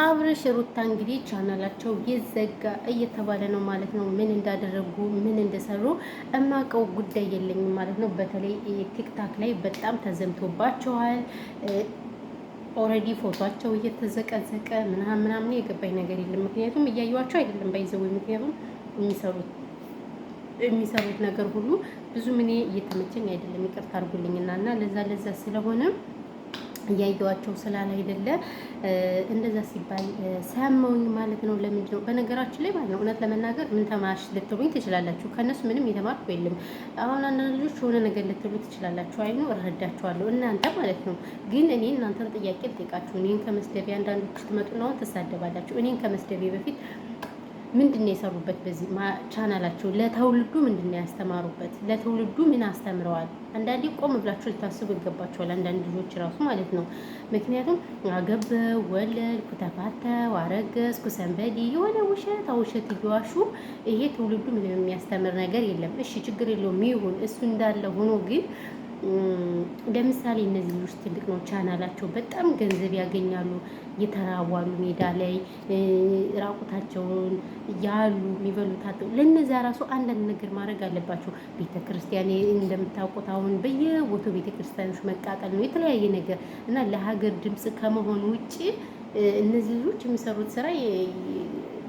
አብርሽ ሩታ እንግዲህ ቻናላቸው ይዘጋ እየተባለ ነው ማለት ነው። ምን እንዳደረጉ ምን እንደሰሩ እማቀው ጉዳይ የለኝም ማለት ነው። በተለይ ቲክታክ ላይ በጣም ተዘምቶባቸዋል። ኦልሬዲ ፎቶቸው እየተዘቀዘቀ ምናምን የገባኝ ነገር የለም። ምክንያቱም እያዩዋቸው አይደለም ባይዘው ምክንያቱም የሚሰሩት ነገር ሁሉ ብዙ እኔ እየተመቸኝ አይደለም። ይቅርታ አድርጉልኝና ለዛ ስለሆነ እያየዋቸው ስላል አይደለ እንደዛ ሲባል ሰማውኝ ማለት ነው። ለምንድን ነው በነገራችን ላይ ማለት ነው እውነት ለመናገር ምን ተማርሽ ልትሉኝ ትችላላችሁ። ከነሱ ምንም የተማርኩ የለም። አሁን አንዳንድ ልጆች የሆነ ነገር ልትሉ ትችላላችሁ። አይኑ እረዳችኋለሁ እናንተ ማለት ነው። ግን እኔ እናንተን ጥያቄ ልጠይቃችሁ። እኔን ከመስደቤ አንዳንዶች ትመጡና አሁን ትሳደባላችሁ። እኔን ከመስደቤ በፊት ምንድን ነው የሰሩበት? በዚህ ቻናላቸው ለትውልዱ ምንድን ነው ያስተማሩበት? ለትውልዱ ምን አስተምረዋል? አንዳንዴ ቆም ብላችሁ ልታስቡ ይገባችኋል። አንዳንድ ልጆች ራሱ ማለት ነው። ምክንያቱም አገባው፣ ወለድኩ፣ ተፋታው፣ አረገዝኩ ሰንበዲ የሆነ ውሸት እየዋሹ ይሄ ትውልዱ ምንም የሚያስተምር ነገር የለም። እሺ ችግር የለውም ይሁን፣ እሱ እንዳለ ሆኖ ግን ለምሳሌ እነዚህ ልጆች ትልቅ ነው ቻናላቸው፣ በጣም ገንዘብ ያገኛሉ። የተራዋሉ ሜዳ ላይ ራቁታቸውን ያሉ የሚበሉት ለነዚያ ራሱ አንዳንድ ነገር ማድረግ አለባቸው። ቤተክርስቲያን እንደምታውቁት አሁን በየቦታው ቤተክርስቲያኖች መቃጠል ነው የተለያየ ነገር እና ለሀገር ድምፅ ከመሆን ውጭ እነዚህ ልጆች የሚሰሩት ስራ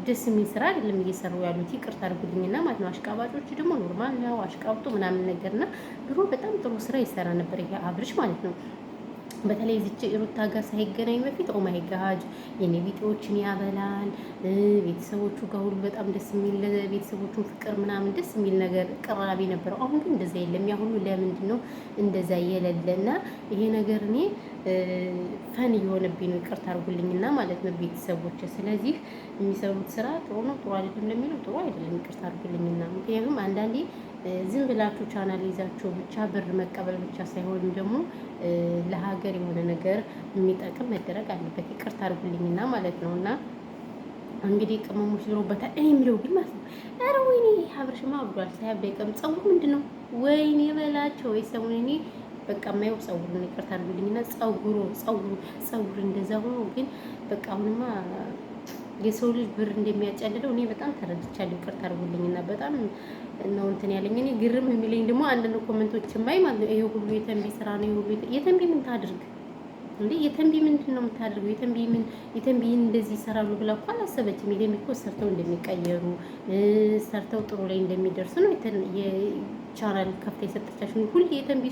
ደስ የሚል ስራ አይደለም እየሰሩ ያሉት። ይቅርታ አድርጉልኝና ማለት ነው። አሽቃባጮች ደግሞ ኖርማል ነው አሽቃብጡ ምናምን ነገርና ድሮ በጣም ጥሩ ስራ ይሰራ ነበር ይሄ አብርሽ ማለት ነው። በተለይ እዚች ሩታ ጋር ሳይገናኝ በፊት ኦማይ ጋድ የኔ ቢጤዎችን ያበላል። ቤተሰቦቹ ጋር ሁሉ በጣም ደስ የሚል ቤተሰቦቹን ፍቅር ምናምን ደስ የሚል ነገር ቅራቢ ነበረው። አሁን ግን እንደዛ የለም። ያ ሁሉ ለምንድን ነው እንደዛ የሌለና ይሄ ነገር እኔ ፈን እየሆነብኝ ነው። ይቅርታ አድርጉልኝና ማለት ነው ቤተሰቦች። ስለዚህ የሚሰሩት ስራ ጥሩ ነው ጥሩ አይደለም ለሚለው ጥሩ አይደለም። ይቅርታ አድርጉልኝና ምክንያቱም አንዳንዴ ዝም ብላችሁ ቻናል ይዛችሁ ብቻ ብር መቀበል ብቻ ሳይሆን ደግሞ ለሀገር የሆነ ነገር የሚጠቅም መደረግ አለበት። ይቅርታ አድርጉልኝና ማለት ነው። እና እንግዲህ ቅመሞች ዝሮበታል። እኔ የሚለው ግን ማለት ነው ኧረ ወይኔ አብርሽማ አብዷል። ሳያበቀም ጸጉሩ ምንድን ነው ወይኔ በላቸው ወይ ሰሙን እኔ በቃ የማየው ጸጉሩን ይቅርታ አድርጉልኝና ጸጉሩ እንደዛ ሆኖ ግን በቃ አሁንማ የሰው ልጅ ብር እንደሚያጨልለው እኔ በጣም ተረድቻለሁ። ይቅርታ አድርጉልኝና በጣም ነው እንትን ያለኝ። እኔ ግርም የሚለኝ ደግሞ አንዳንድ ኮሜንቶች ማይ ማለት ነው ይሄ ሁሉ የተንቢ ስራ ነው። ይሄ ሁሉ የተንቢ ምን ታድርግ እንዴ? የተንቢ ምንድን ነው የምታደርገው? የተንቢ እንደዚህ ይሰራሉ ብላ እኮ አላሰበችም። የተንቢ እኮ ሰርተው እንደሚቀየሩ ሰርተው ጥሩ ላይ እንደሚደርሱ ነው የቻናል ከፍታ የሰጠቻቸው። ሁሌ የተንቢ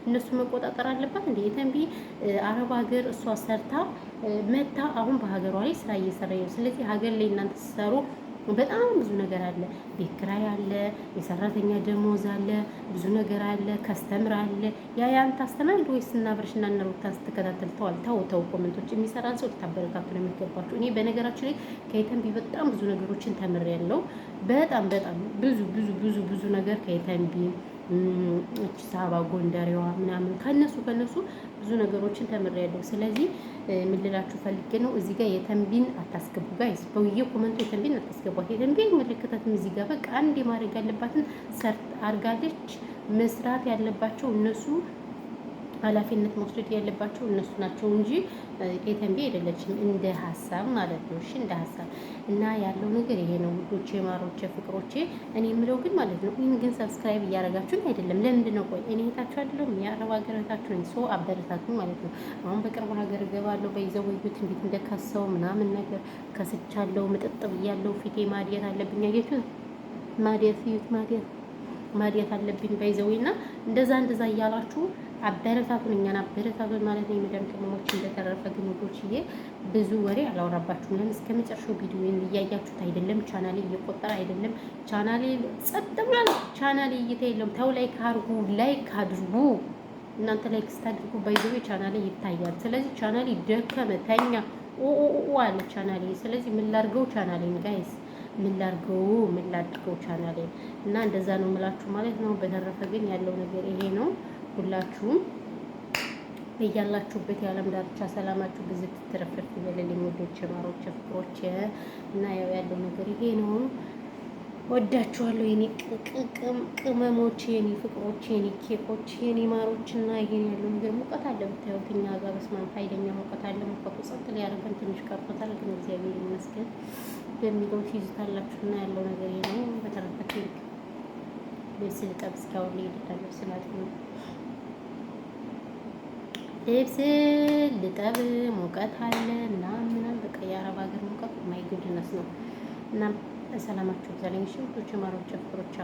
እነሱ መቆጣጠር አለባት እንዴ? የተንቢ አረብ ሀገር እሷ ሰርታ መታ አሁን በሀገሯ ላይ ስራ እየሰራ ነው። ስለዚህ ሀገር ላይ እናንተ ሲሰሩ በጣም ብዙ ነገር አለ። ቤት ኪራይ አለ፣ የሰራተኛ ደሞዝ አለ፣ ብዙ ነገር አለ፣ ከስተምር አለ። ያን ታስተናግድ ወይስ እና አብርሽና እነ ሩታን ስትከታተል ተው ኮሜንቶች የሚሰራን ሰው ልታበረታቱ ነው የሚገባቸው። እኔ በነገራችን ላይ ከየተንቢ በጣም ብዙ ነገሮችን ተምሬያለሁ። በጣም ብዙ ነገር ከየተንቢ እቺ ሳባ ጎንደሬዋ ምናምን ከነሱ ብዙ ነገሮችን ተምሬያለሁ። ስለዚህ ምን ልላችሁ ፈልጌ ነው እዚህ ጋር የተንቢን አታስገቡ ጋይስ። በውዬ ኮመንቱ የተንቢን አታስገቧት። የተንቢን መለከታትም እዚህ ጋር በቃ አንዴ ማድረግ ያለባትን ሰርት አርጋለች። መስራት ያለባቸው እነሱ ኃላፊነት መውሰድ ያለባቸው እነሱ ናቸው እንጂ የተንቢ አይደለችም። እንደ ሀሳብ ማለት ነው። እሺ እንደ ሀሳብ እና ያለው ነገር ይሄ ነው ውዶቼ፣ ማሮቼ፣ ፍቅሮቼ። እኔ የምለው ግን ማለት ነው ይህን ግን ሰብስክራይብ እያደረጋችሁኝ አይደለም። ለምንድን ነው? ቆይ እኔ እህታችሁ አይደለም? የአረብ ሀገር እህታችሁ ነኝ። ሰው አበረታቱ ማለት ነው። አሁን በቅርቡ ሀገር እገባለሁ። በይዘው ወይት እንዴት እንደካሰው ምናምን ነገር ከስቻለሁ። ምጥጥ ብያለሁ። ፊቴ ማዲያት አለብኝ። አያችሁ ማዲያት አለብኝ በይዘውና እንደዛ እያላችሁ አበረታቱን፣ እኛን አበረታቱን ማለት ነው። የመዳም ቅመሞች እንደተረፈ ግን ወዶችዬ ብዙ ወሬ አላወራባችሁም። ለምን እስከ መጨረሻው ቪዲዮን እያያችሁት አይደለም? ቻናሌ እየቆጠረ አይደለም። ቻናሌ ጸጥ ብሏል። ቻናሌ እይታ የለውም። ተው ላይክ አድርጉ። እናንተ ላይክ ስታድርጉ ባይዘው ቻናሌ ይታያል። ስለዚህ ቻናሌ ደከመ ተኛ አለ ቻናሌ። ስለዚህ ምን ላድርገው ቻናሌን ጋይስ? ምን ላድርገው ቻናሌን? እና እንደዛ ነው የምላችሁ ማለት ነው። በተረፈ ግን ያለው ነገር ይሄ ነው። ሁላችሁም በያላችሁበት የዓለም ዳርቻ ሰላማችሁ ብዙ ትትረፍረፍ ይበልልኝ ወዶቼ፣ ማሮቼ፣ ፍቅሮቼ እና ያለው ነገር ይሄ ነው። ወዳችኋለሁ የኔ ቅመሞች፣ የኔ ፍቅሮች፣ የኔ ኬኮች፣ የኔ ማሮች እና ይሄን ያለው ነገር ሙቀት አለ ብታዩት እኛ ጋር በስማም ኃይለኛ ሙቀት አለ። ሙቀቱ ጸጥ ሊያደርገን ትንሽ ቀርቶታል፣ ግን እግዚአብሔር ይመስገን በሚለው ትይዙታላችሁና ያለው ነገር ይሄ ነው። በተረፈ ልብስ ልጠብ እስኪያውል ይሄዳል። ልብስ ልጠብ ሙቀት አለ እና ምናምን በቃ የአረብ ሀገር ሙቀት ማይ ጉድነስ ነው እና ሰላማችሁ ዘለኝ ሽንቶች ማሮች ፍቅሮች